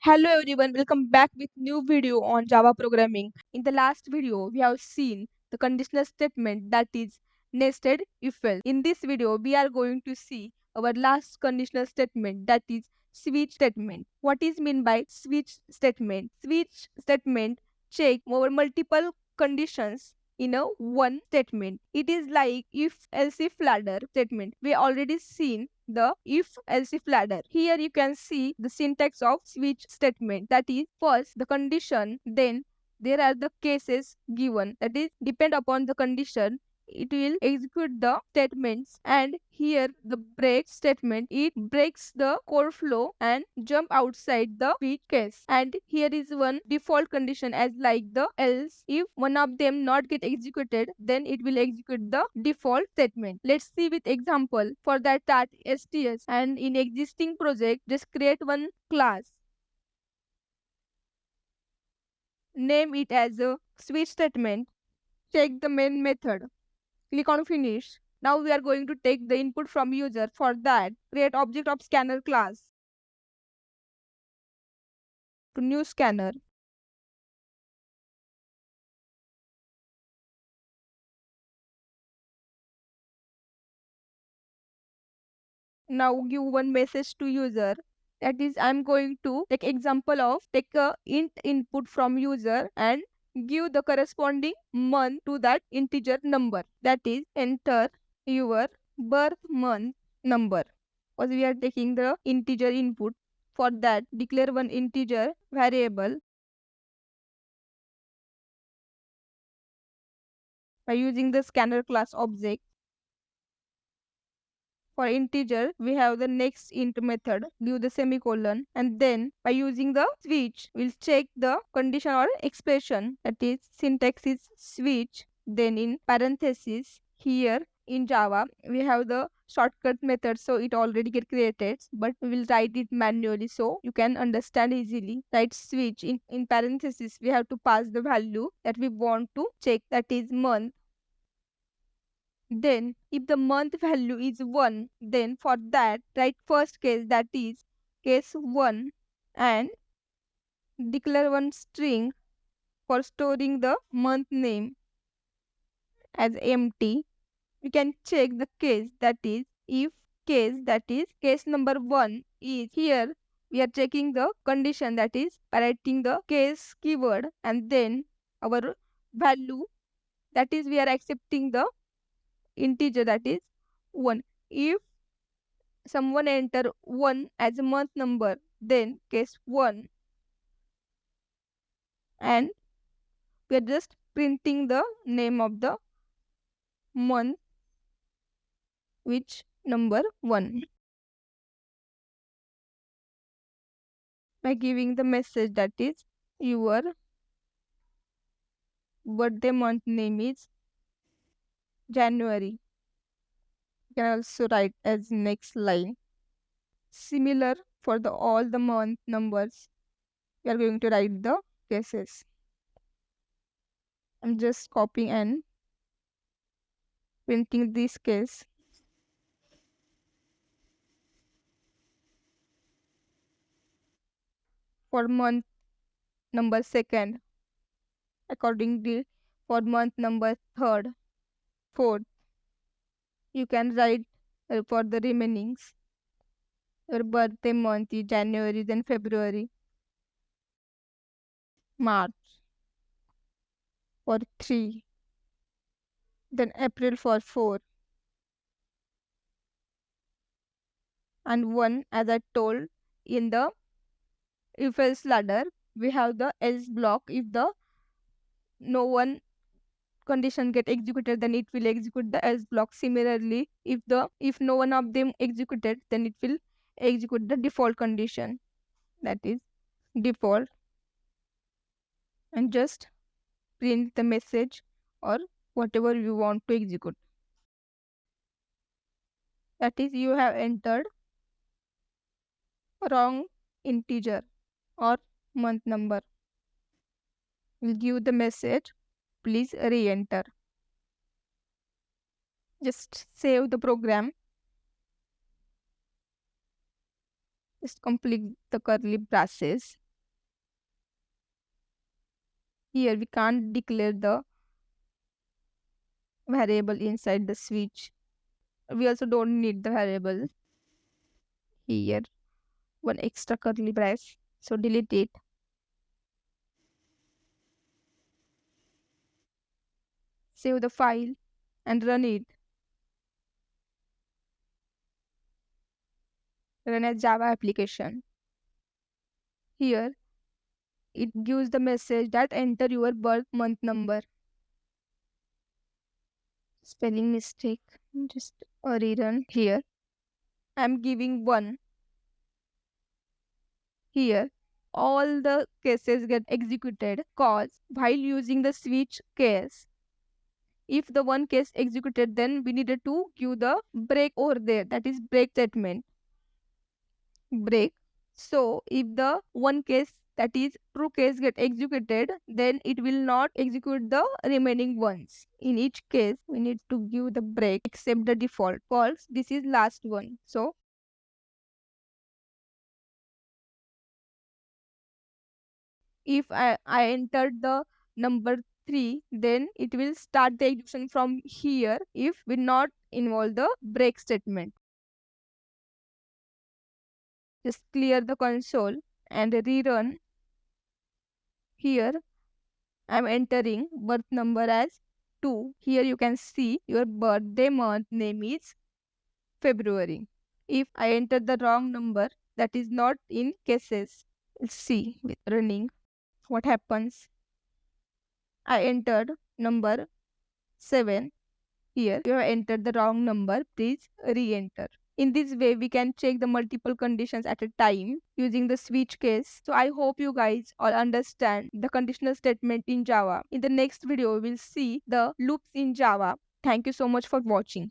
Hello everyone, welcome back with new video on Java programming. In the last video, we have seen the conditional statement that is nested if else. In this video, we are going to see our last conditional statement that is switch statement. What is meant by switch statement? Switch statement check over multiple conditions in a one statement. It is like if else if ladder statement. We already seen the if else if ladder. Here you can see the syntax of switch statement, that is first the condition, then there are the cases given, that is depend upon the condition it will execute the statements, and here the break statement, it breaks the core flow and jump outside the switch case. And here is one default condition as like the else if one of them not get executed, then it will execute the default statement. Let's see with example. For that, start sts and in existing project just create one class, name it as a switch statement, check the main method, click on finish. Now we are going to take the input from user. For that, create object of scanner class to new scanner. Now give one message to user, that is I'm going to take example of take a int input from user and give the corresponding month to that integer number, that is enter your birth month number, because we are taking the integer input. For that, declare one integer variable by using the scanner class object. For integer, we have the next int method, give the semicolon, and then by using the switch, we'll check the condition or expression, that is syntax is switch, then in parenthesis. Here in Java, we have the shortcut method, so it already get created, but we will write it manually so you can understand easily. Write switch in parenthesis, we have to pass the value that we want to check, that is month. Then, if the month value is 1, then for that, write first case, that is case 1, and declare one string for storing the month name as empty. We can check the case, that is if case, that is case number 1 is here. We are checking the condition, that is by writing the case keyword, and then our value, that is we are accepting the integer, that is 1. If someone enter 1 as a month number, then case 1, and we are just printing the name of the month, which number 1, by giving the message, that is your birthday month name is January. You can also write as next line. Similar for the all the month numbers, we are going to write the cases. I'm just copying and printing this case. For month number second, accordingly for month number third, fourth, you can write for the remainings. Your birthday month is January, then February, March for 3, then April for 4, and 1, as I told in the if else ladder, we have the else block. If the no one condition get executed, then it will execute the else block. Similarly, if no one of them executed, then it will execute the default condition, that is default, and just print the message or whatever you want to execute, that is you have entered wrong integer or month number. We'll give the message, please re-enter. Just save the program. Just complete the curly braces. Here we can't declare the variable inside the switch. We also don't need the variable here. One extra curly brace. So delete it. Save the file and run it. Run as Java application. Here it gives the message that enter your birth month number. Spelling mistake. Just a rerun here. I'm giving 1. Here all the cases get executed cause while using the switch case, if the one case executed, then we needed to give the break over there, that is break statement. Break. So if the one case, that is true case, get executed, then it will not execute the remaining ones. In each case we need to give the break except the default false. This is last one. So if I entered the number 3, then it will start the execution from here if we not involve the break statement. Just clear the console and rerun. Here I'm entering birth number as 2. Here you can see your birthday month name is February. If I enter the wrong number, that is not in cases. Let's see with running what happens. I entered number 7. Here you have entered the wrong number. Please re-enter. In this way, we can check the multiple conditions at a time using the switch case. So I hope you guys all understand the conditional statement in Java. In the next video, we'll see the loops in Java. Thank you so much for watching.